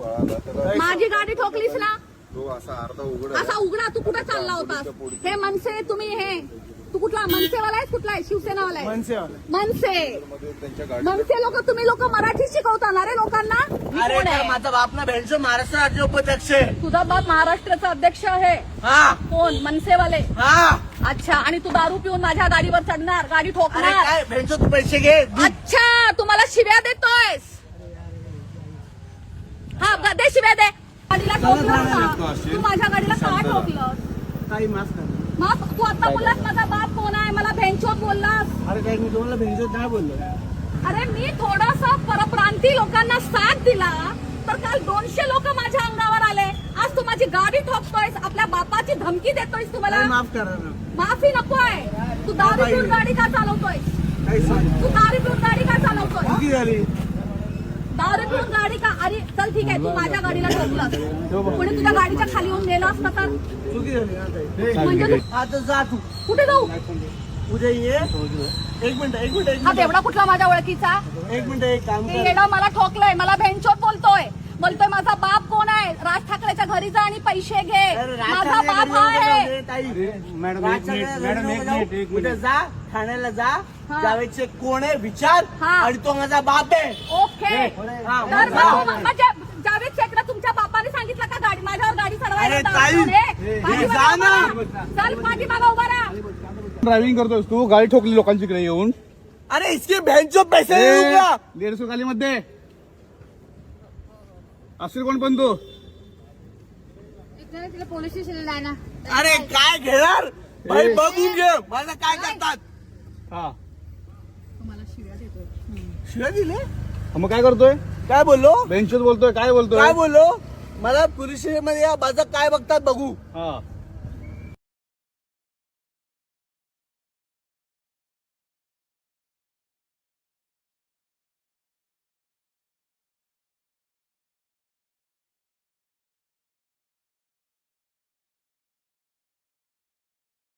माझी गाडी ठोकलीस ना, तो असा अर्धा उघड असा उघडा. तू कुठे चालला होतास? हे मनसे तुम्ही, हे तू कुठला मनसेवाला आहेस? कुठला आहे? शिवसेनावाला आहे? मनसे. मनसे लोक, तुम्ही लोक मराठी शिकवता ना रे लोकांना? अरे माझा बाप ना भेंडचो महाराष्ट्र राज्य उपाध्यक्ष आहे. तुझा बाप महाराष्ट्राचा अध्यक्ष आहे? हा. कोण? मनसेवाले? हा. अच्छा. आणि तू दारू पिऊन माझ्या गाडीवर चढणार, गाडी अरे ठोकणार? काय भेंडचो तू पैसे घे. अच्छा, तू मला शिव्या देतोयस? हा, दे शिव्या दे. गाडीला ठोकलं का? तू माझ्या गाडीला का ठोकलं? काही माफ कर. मग तू आता बोललास माझा बाप कोण आहे, मला भेंचोत बोललास. अरे काय मी तुम्हाला भेंडचो नाही बोललो. अरे मी थोडासा परप्रांती लोकांना साथ दिला तर काल 200 लोक माझ्या अंगावर आले. आज तू माझी गाडी ठोकतोयस, आपल्या बापाची धमकी देतोयस. तुम्हाला माफ करा ना. माफी नकोय. तू दारू पिऊन गाडी का चालवतोय? तू दारू पिऊन गाडी का चालवतोय? चुकी झाली. दारू पिऊन गाडी का? अरे चल ठीक आहे, तू माझ्या गाडीला ठोकलास, कोणी तुझ्या गाडीच्या खाली येऊन नेलं असतं तर? चुकी झाली ना ताई. म्हणजे आता जा तू. कुठे जाऊ? उद्या ये. एक मिनिट. हा तेवढा कुठला माझ्या ओळखीचा? एक मिनिट एक काम ते कर. येडा मला ठोकलंय, मला भेंचोत बोलतोय माझा बाप कोण आहे? राज ठाकरेच्या घरी जा आणि पैसे घे. अरे माझा बाप हा आहे. मॅडम उद्या जा ठाण्याला जा. हा. जावेदचे कोण आहे विचार. हा. आणि तो माझा बाप आहे. ओके. हा, तर मग जा. म्हणजे जावेद शेखला तुमच्या बापाने सांगितलं का गाडी माझ्यावर गाडी अरे चढवायला? ताई, जा ना. चल पाठीमागा उभा राहा. ड्रायव्हिंग करतोस तू, गाडी ठोकली लोकांच्याकडे येऊन. अरे इसके भेंचो पैसे देऊ का? 150 खाली मध्ये असेल कोण पण तू. तिला पोलीस स्टेशनला जाय ना. अरे काय घेणार भाई, बघून घे मला काय करतात. हा शिव्या दिले. मग काय करतोय? काय बोललो? बेंचवर बोलतोय, काय बोलतोय? काय बोललो? मला पोलीस स्टेशन मध्ये या माझं काय बघतात बघू. हा